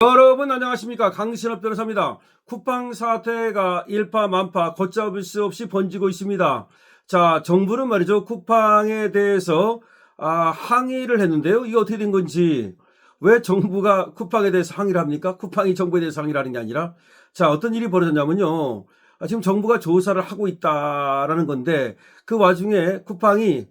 여러분 안녕하십니까, 강신업 변호사입니다. 쿠팡 사태가 일파만파 걷잡을 수 없이 번지고 있습니다. 자, 정부는 말이죠, 쿠팡에 대해서 항의를 했는데요. 이게 어떻게 된 건지, 왜 정부가 쿠팡에 대해서 항의를 합니까? 쿠팡이 정부에 대해서 항의를 하는 게 아니라, 자, 어떤 일이 벌어졌냐면요, 지금 정부가 조사를 하고 있다라는 건데, 그 와중에 쿠팡이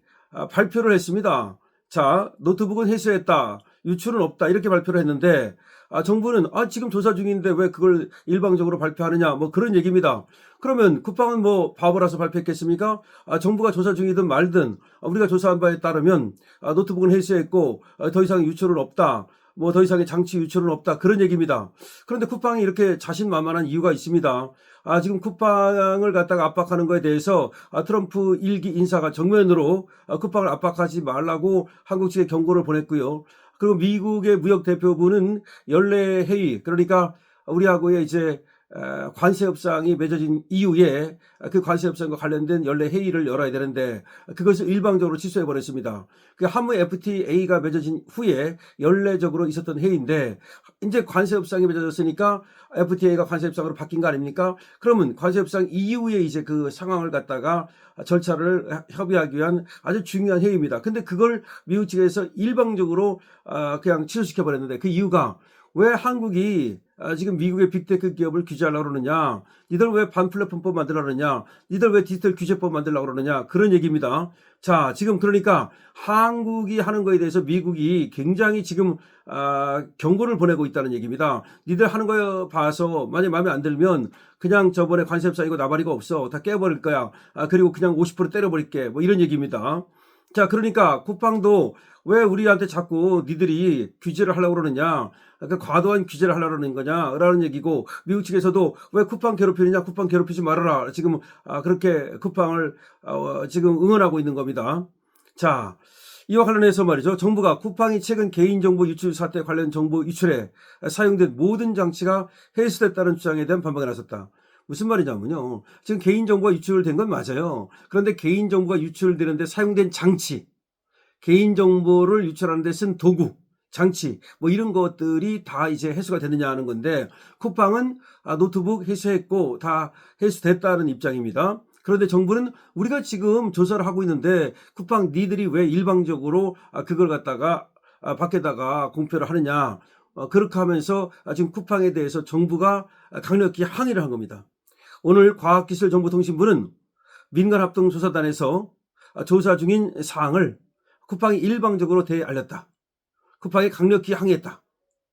발표를 했습니다. 자, 노트북은 회수했다, 유출은 없다, 이렇게 발표를 했는데, 정부는 지금 조사 중인데 왜 그걸 일방적으로 발표하느냐, 뭐 그런 얘기입니다. 그러면 쿠팡은 뭐 바보라서 발표했겠습니까? 정부가 조사 중이든 말든 우리가 조사한 바에 따르면 노트북은 회수했고 더 이상 유출은 없다, 뭐 더 이상의 장치 유출은 없다, 그런 얘기입니다. 그런데 쿠팡이 이렇게 자신만만한 이유가 있습니다. 지금 쿠팡을 갖다가 압박하는 거에 대해서 트럼프 1기 인사가 정면으로 쿠팡을 압박하지 말라고 한국 측에 경고를 보냈고요. 그리고 미국의 무역대표부는 연례 회의, 그러니까 우리하고의 이제 관세 협상이 맺어진 이후에 그 관세 협상과 관련된 연례 회의를 열어야 되는데 그것을 일방적으로 취소해 버렸습니다. 그 한무 FTA가 맺어진 후에 연례적으로 있었던 회의인데 이제 관세 협상이 맺어졌으니까 FTA가 관세 협상으로 바뀐 거 아닙니까? 그러면 관세 협상 이후에 이제 그 상황을 갖다가 절차를 협의하기 위한 아주 중요한 회의입니다. 근데 그걸 미국 측에서 일방적으로 그냥 취소시켜 버렸는데, 그 이유가 왜 한국이 지금 미국의 빅테크 기업을 규제하려고 그러느냐, 니들 왜 반플랫폼법 만들려고 그러느냐, 니들 왜 디지털 규제법 만들려고 그러느냐, 그런 얘기입니다. 자, 지금 그러니까 한국이 하는 거에 대해서 미국이 굉장히 지금 경고를 보내고 있다는 얘기입니다. 니들 하는 거 봐서 만약 마음에 안 들면 그냥 저번에 관세 협상이고 나발이가 없어, 다 깨버릴 거야, 그리고 그냥 50% 때려버릴게, 뭐 이런 얘기입니다. 자, 그러니까 쿠팡도 왜 우리한테 자꾸 니들이 규제를 하려고 그러느냐, 그러니까 과도한 규제를 하려고 그러는 거냐라는 얘기고, 미국 측에서도 왜 쿠팡 괴롭히느냐, 쿠팡 괴롭히지 말아라, 지금 그렇게 쿠팡을 지금 응원하고 있는 겁니다. 자, 이와 관련해서 말이죠, 정부가 쿠팡이 최근 개인정보 유출 사태 관련 정보 유출에 사용된 모든 장치가 해수됐다는 주장에 대한 반박에 나섰다. 무슨 말이냐면요, 지금 개인정보가 유출된 건 맞아요. 그런데 개인정보가 유출되는데 사용된 장치, 개인정보를 유출하는 데 쓴 도구, 장치, 뭐 이런 것들이 다 이제 해수가 됐느냐 하는 건데, 쿠팡은 노트북 해수했고 다 해수됐다는 입장입니다. 그런데 정부는 우리가 지금 조사를 하고 있는데 쿠팡 니들이 왜 일방적으로 그걸 갖다가 밖에다가 공표를 하느냐, 그렇게 하면서 지금 쿠팡에 대해서 정부가 강력히 항의를 한 겁니다. 오늘 과학기술정보통신부는 민간합동조사단에서 조사 중인 사항을 쿠팡이 일방적으로 대알렸다, 쿠팡이 강력히 항의했다,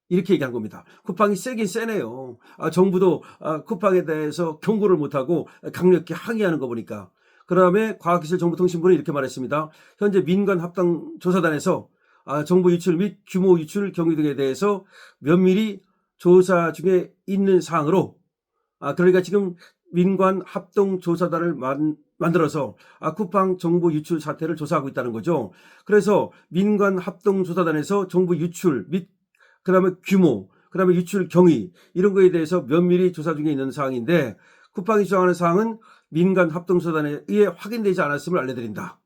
이렇게 얘기한 겁니다. 쿠팡이 세긴 세네요. 정부도 쿠팡에 대해서 경고를 못하고 강력히 항의하는 거 보니까. 그 다음에 과학기술정보통신부는 이렇게 말했습니다. 현재 민간합동조사단에서 정보 유출 및 규모 유출 경위 등에 대해서 면밀히 조사 중에 있는 사항으로, 그러니까 지금 민간합동조사단을 만들어서 쿠팡 정보 유출 사태를 조사하고 있다는 거죠. 그래서 민간합동조사단에서 정보 유출 및 그다음에 규모, 그다음에 유출 경위, 이런 거에 대해서 면밀히 조사 중에 있는 사항인데, 쿠팡이 주장하는 사항은 민간합동조사단에 의해 확인되지 않았음을 알려드린다.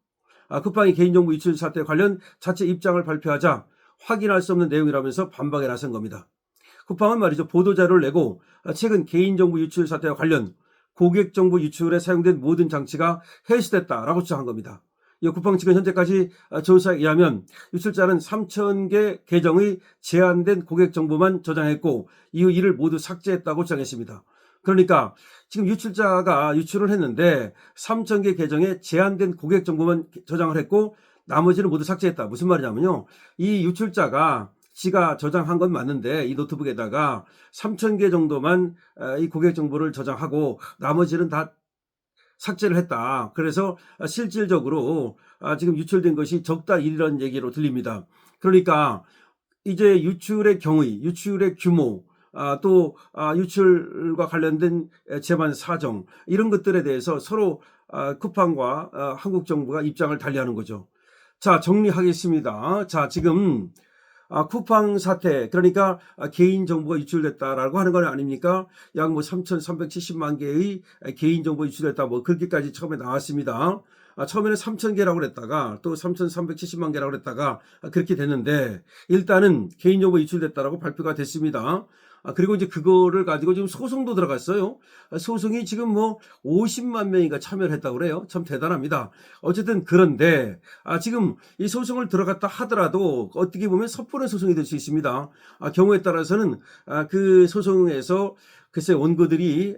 쿠팡이 개인정보 유출 사태 관련 자체 입장을 발표하자 확인할 수 없는 내용이라면서 반박에 나선 겁니다. 쿠팡은 말이죠, 보도자료를 내고 최근 개인정보 유출 사태와 관련 고객정보 유출에 사용된 모든 장치가 해수됐다라고 주장한 겁니다. 이 쿠팡 측은 현재까지 조사에 의하면 유출자는 3,000개 계정의 제한된 고객정보만 저장했고 이후 이를 모두 삭제했다고 주장했습니다. 그러니까 지금 유출자가 유출을 했는데 3,000개 계정에 제한된 고객정보만 저장을 했고 나머지는 모두 삭제했다. 무슨 말이냐면요, 이 유출자가 지가 저장한 건 맞는데 이 노트북에다가 3,000개 정도만 이 고객 정보를 저장하고 나머지는 다 삭제를 했다. 그래서 실질적으로 지금 유출된 것이 적다, 이런 얘기로 들립니다. 그러니까 이제 유출의 경위, 유출의 규모, 또 유출과 관련된 재반 사정, 이런 것들에 대해서 서로 쿠팡과 한국 정부가 입장을 달리하는 거죠. 자, 정리하겠습니다. 자, 지금 쿠팡 사태, 그러니까 개인정보가 유출됐다라고 하는 건 아닙니까? 약 뭐 3,370만 개의 개인정보 유출됐다, 뭐 그렇게까지 처음에 나왔습니다. 처음에는 3,000개라고 그랬다가 또 3,370만 개라고 그랬다가 그렇게 됐는데 일단은 개인정보 유출됐다라고 발표가 됐습니다. 그리고 이제 그거를 가지고 지금 소송도 들어갔어요. 소송이 지금 뭐 50만 명인가 참여를 했다고 그래요. 참 대단합니다. 어쨌든 그런데 지금 이 소송을 들어갔다 하더라도 어떻게 보면 섣부른 소송이 될 수 있습니다. 경우에 따라서는 그 소송에서 글쎄 원고들이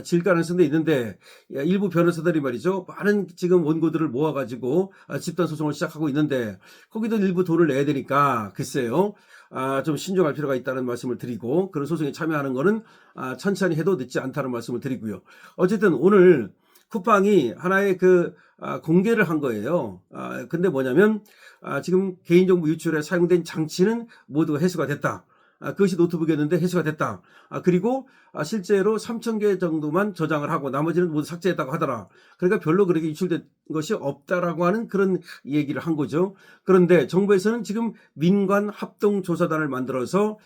질 가능성도 있는데 일부 변호사들이 말이죠. 많은 지금 원고들을 모아가지고 집단 소송을 시작하고 있는데 거기도 일부 돈을 내야 되니까 글쎄요. 좀 신중할 필요가 있다는 말씀을 드리고 그런 소송에 참여하는 거는 천천히 해도 늦지 않다는 말씀을 드리고요. 어쨌든 오늘 쿠팡이 하나의 공개를 한 거예요. 근데 뭐냐면 지금 개인정보 유출에 사용된 장치는 모두 해소가 됐다. 그것이 노트북이었는데 해소가 됐다. 그리고 실제로 3,000개 정도만 저장을 하고 나머지는 모두 삭제했다고 하더라. 그러니까 별로 그렇게 유출된 것이 없다라고 하는 그런 얘기를 한 거죠. 그런데 정부에서는 지금 민관 합동조사단을 만들어서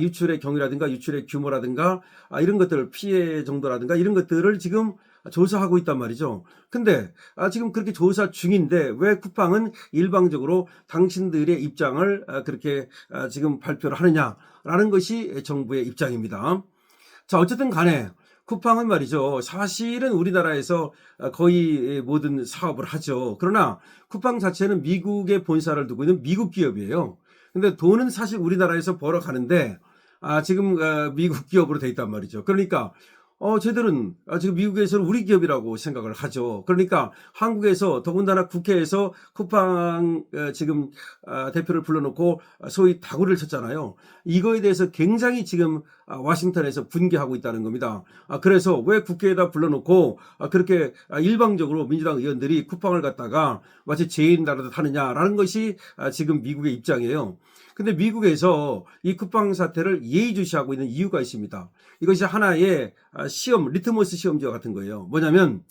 유출의 경위라든가 유출의 규모라든가 이런 것들 피해 정도라든가 이런 것들을 지금 조사하고 있단 말이죠. 근데 지금 그렇게 조사 중인데 왜 쿠팡은 일방적으로 당신들의 입장을 그렇게 지금 발표를 하느냐라는 것이 정부의 입장입니다. 자, 어쨌든 간에 쿠팡은 말이죠. 사실은 우리나라에서 거의 모든 사업을 하죠. 그러나 쿠팡 자체는 미국에 본사를 두고 있는 미국 기업이에요. 근데 돈은 사실 우리나라에서 벌어가는데 지금 미국 기업으로 돼 있단 말이죠. 그러니까 쟤들은 지금 미국에서는 우리 기업이라고 생각을 하죠. 그러니까 한국에서 더군다나 국회에서 쿠팡 지금 대표를 불러놓고 소위 다구리를 쳤잖아요. 이거에 대해서 굉장히 지금 와싱턴에서 분개하고 있다는 겁니다. 그래서 왜 국회에다 불러놓고 그렇게 일방적으로 민주당 의원들이 쿠팡을 갖다가 마치 죄인 나라듯 하느냐라는 것이 지금 미국의 입장이에요. 근데 미국에서 이 쿠팡 사태를 예의주시하고 있는 이유가 있습니다. 이것이 하나의 시험, 리트머스 시험지와 같은 거예요. 뭐냐면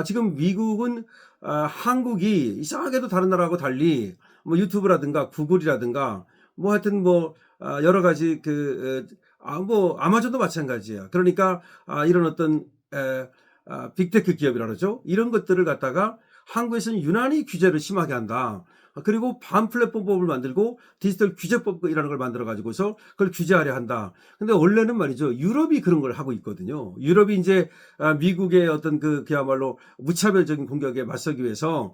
지금 미국은 한국이 이상하게도 다른 나라하고 달리 뭐 유튜브라든가 구글이라든가 뭐 하여튼 뭐 여러 가지 뭐 아마존도 마찬가지야. 그러니까 이런 어떤 빅테크 기업이라 그러죠. 이런 것들을 갖다가 한국에서는 유난히 규제를 심하게 한다. 그리고 반플랫폼법을 만들고 디지털 규제법이라는 걸 만들어 가지고서 그걸 규제하려 한다. 근데 원래는 말이죠. 유럽이 그런 걸 하고 있거든요. 유럽이 이제 미국의 어떤 그야말로 무차별적인 공격에 맞서기 위해서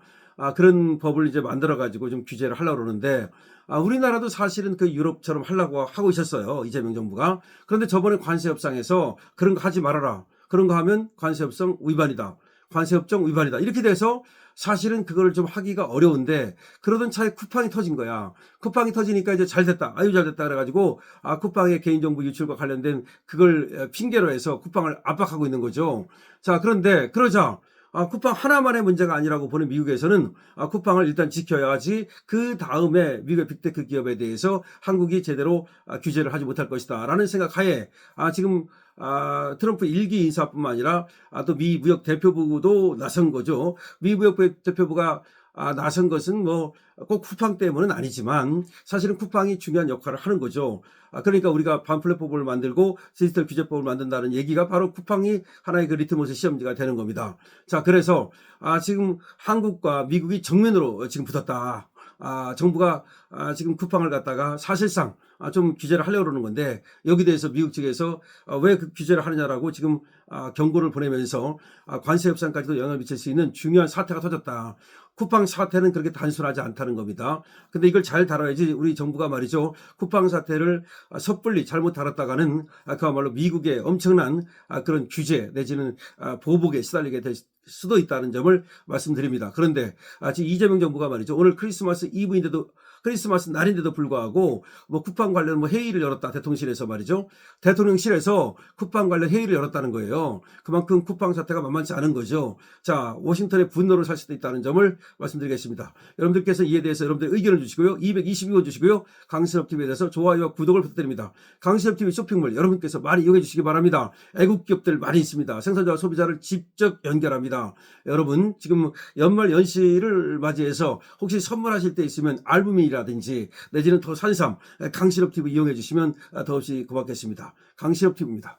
그런 법을 이제 만들어 가지고 좀 규제를 하려고 그러는데 우리나라도 사실은 그 유럽처럼 하려고 하고 있었어요. 이재명 정부가. 그런데 저번에 관세협상에서 그런 거 하지 말아라. 그런 거 하면 관세협상 위반이다. 관세협정 위반이다. 이렇게 돼서 사실은 그걸 좀 하기가 어려운데 그러던 차에 쿠팡이 터진 거야. 쿠팡이 터지니까 이제 잘 됐다. 아유 잘 됐다 그래가지고 쿠팡의 개인정보 유출과 관련된 그걸 핑계로 해서 쿠팡을 압박하고 있는 거죠. 자, 그런데 그러자 쿠팡 하나만의 문제가 아니라고 보는 미국에서는 쿠팡을 일단 지켜야지 그 다음에 미국의 빅테크 기업에 대해서 한국이 제대로 규제를 하지 못할 것이다 라는 생각하에 지금 트럼프 일기 인사뿐만 아니라 또 미 무역 대표부도 나선 거죠. 미 무역 대표부가 나선 것은 뭐 꼭 쿠팡 때문은 아니지만 사실은 쿠팡이 중요한 역할을 하는 거죠. 그러니까 우리가 반플랫폼을 만들고 디지털 규제법을 만든다는 얘기가 바로 쿠팡이 하나의 그 리트머스 시험지가 되는 겁니다. 자, 그래서 지금 한국과 미국이 정면으로 지금 붙었다. 정부가 지금 쿠팡을 갖다가 사실상 좀 규제를 하려고 그러는 건데 여기 대해서 미국 측에서 왜 그 규제를 하느냐라고 지금 경고를 보내면서 관세 협상까지도 영향을 미칠 수 있는 중요한 사태가 터졌다. 쿠팡 사태는 그렇게 단순하지 않다는 겁니다. 근데 이걸 잘 다뤄야지 우리 정부가 말이죠. 쿠팡 사태를 섣불리 잘못 다뤘다가는 그야말로 미국의 엄청난 그런 규제 내지는 보복에 시달리게 될 수도 있다는 점을 말씀드립니다. 그런데 지금 이재명 정부가 말이죠. 오늘 크리스마스 이브인데도 크리스마스 날인데도 불구하고 뭐 쿠팡 관련 뭐 회의를 열었다. 대통령실에서 말이죠. 대통령실에서 쿠팡 관련 회의를 열었다는 거예요. 그만큼 쿠팡 사태가 만만치 않은 거죠. 자, 워싱턴의 분노를 살 수도 있다는 점을 말씀드리겠습니다. 여러분들께서 이에 대해서 여러분들 의견을 주시고요. 222원 주시고요. 강신업TV에 대해서 좋아요와 구독을 부탁드립니다. 강신업TV 쇼핑몰 여러분께서 많이 이용해 주시기 바랍니다. 애국 기업들 많이 있습니다. 생산자와 소비자를 직접 연결합니다. 여러분 지금 연말 연시를 맞이해서 혹시 선물하실 때 있으면 알부민이라든지 내지는 더 산삼 강신업TV 이용해 주시면 더없이 고맙겠습니다. 강신업TV입니다.